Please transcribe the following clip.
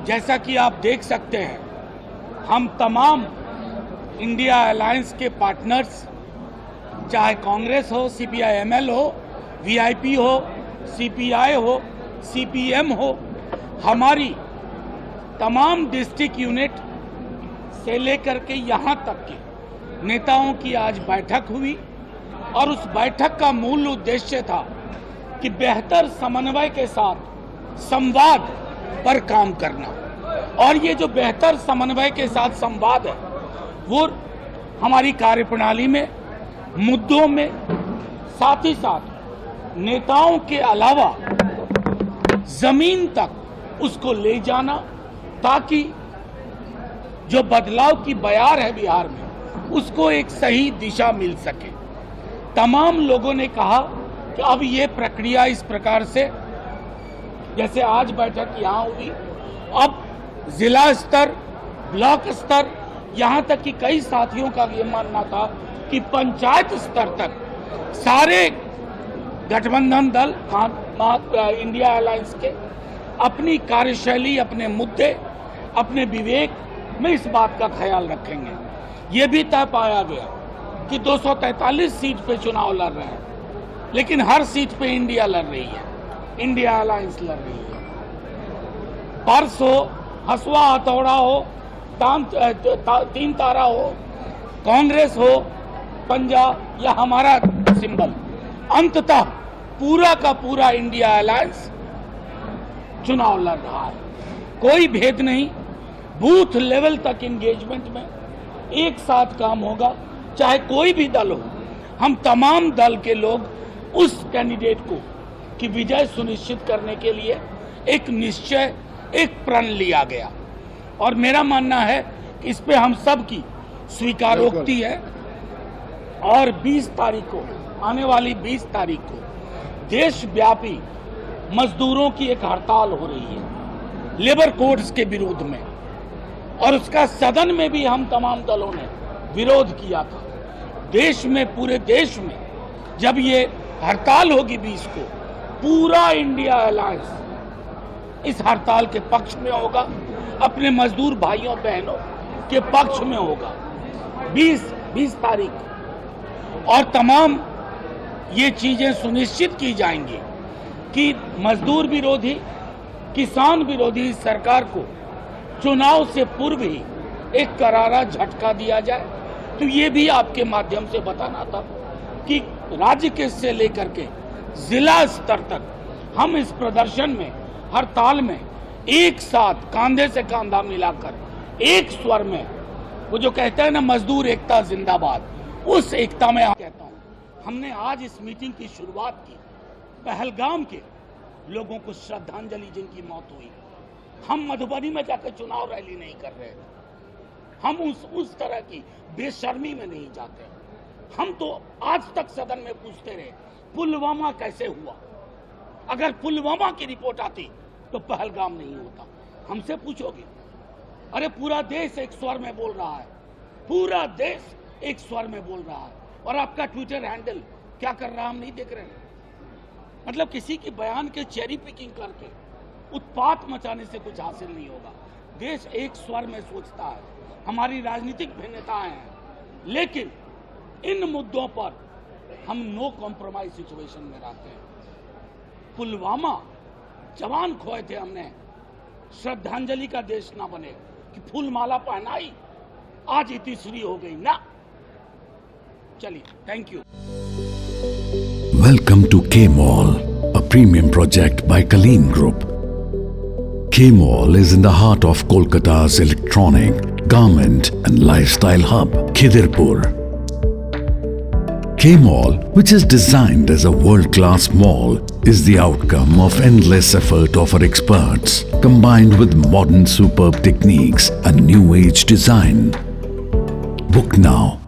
जैसा कि आप देख सकते हैं, हम तमाम इंडिया अलायंस के पार्टनर्स, चाहे कांग्रेस हो, CPI-ML हो, VIP हो, CPI हो, CPM हो, हमारी तमाम डिस्ट्रिक्ट यूनिट से लेकर के यहाँ तक के नेताओं की आज बैठक हुई और उस बैठक का मूल उद्देश्य था कि बेहतर समन्वय के साथ संवाद पर काम करना। और ये जो बेहतर समन्वय के साथ संवाद है वो हमारी कार्यप्रणाली में, मुद्दों में, साथ ही साथ नेताओं के अलावा जमीन तक उसको ले जाना, ताकि जो बदलाव की बयार है बिहार में उसको एक सही दिशा मिल सके। तमाम लोगों ने कहा कि अब ये प्रक्रिया इस प्रकार से, जैसे आज बैठक यहाँ हुई, अब जिला स्तर, ब्लॉक स्तर, यहाँ तक कि कई साथियों का ये मानना था कि पंचायत स्तर तक सारे गठबंधन दल इंडिया अलायंस के अपनी कार्यशैली, अपने मुद्दे, अपने विवेक में इस बात का ख्याल रखेंगे। ये भी तय पाया गया कि 243 सीट पे चुनाव लड़ रहे हैं, लेकिन हर सीट पे इंडिया लड़ रही है, इंडिया अलायंस लड़ रही है। पर्स हो, हसुआ हथौड़ा हो, तीन तारा हो, कांग्रेस हो, पंजा या हमारा सिंबल, अंततः पूरा का पूरा इंडिया अलायंस चुनाव लड़ रहा है। कोई भेद नहीं, बूथ लेवल तक एंगेजमेंट में एक साथ काम होगा, चाहे कोई भी दल हो। हम तमाम दल के लोग उस कैंडिडेट को की विजय सुनिश्चित करने के लिए एक निश्चय, एक प्रण लिया गया। और मेरा मानना है कि इस पे हम सब की स्वीकारोक्ति है। और 20 तारीख को, आने वाली 20 तारीख को देशव्यापी मजदूरों की एक हड़ताल हो रही है लेबर कोड्स के विरोध में, और उसका सदन में भी हम तमाम दलों ने विरोध किया था। देश में, पूरे देश में जब ये हड़ताल होगी 20 को, पूरा इंडिया अलायंस इस हड़ताल के पक्ष में होगा, अपने मजदूर भाइयों बहनों के पक्ष में होगा 20 तारीख। और तमाम ये चीजें सुनिश्चित की जाएंगी कि मजदूर विरोधी, किसान विरोधी सरकार को चुनाव से पूर्व ही एक करारा झटका दिया जाए। तो ये भी आपके माध्यम से बताना था कि राज्य के से लेकर के जिला स्तर तक हम इस प्रदर्शन में, हड़ताल में एक साथ कांधे से कांधा मिलाकर एक स्वर में, वो जो कहते हैं ना मजदूर एकता जिंदाबाद, उस एकता में कहता हूँ। हमने आज इस मीटिंग की शुरुआत की पहलगाम के लोगों को श्रद्धांजलि जिनकी मौत हुई। हम मधुबनी में जाकर चुनाव रैली नहीं कर रहे थे, हम उस तरह की बेशर्मी में नहीं जाते। हम तो आज तक सदन में पूछते रहे पुलवामा कैसे हुआ। अगर पुलवामा की रिपोर्ट आती तो पहलगाम नहीं होता। हमसे पूछोगे, अरे पूरा देश एक स्वर में बोल रहा है, पूरा देश एक स्वर में बोल रहा है, और आपका ट्विटर हैंडल क्या कर रहा है हम नहीं देख रहे हैं। मतलब किसी की बयान के चेरी पिकिंग करके उत्पात मचाने से कुछ हासिल नहीं होगा। देश एक स्वर में सोचता है, हमारी राजनीतिक भिन्नताएं हैं, लेकिन इन मुद्दों पर हम नो कॉम्प्रोमाइज सिचुएशन में रहते हैं। पुलवामा जवान खोए थे हमने, श्रद्धांजलि का देश ना बने कि फूल माला पहनाई, आज इतिश्री हो गई ना। चलिए, thank you. Welcome to K-Mall, a premium project by Kaleen Group. K-Mall is in the heart of Kolkata's electronic, garment and lifestyle hub, Khidirpur. K-Mall, which is designed as a world-class mall, is the outcome of endless effort of our experts, combined with modern superb techniques and new age design. Book now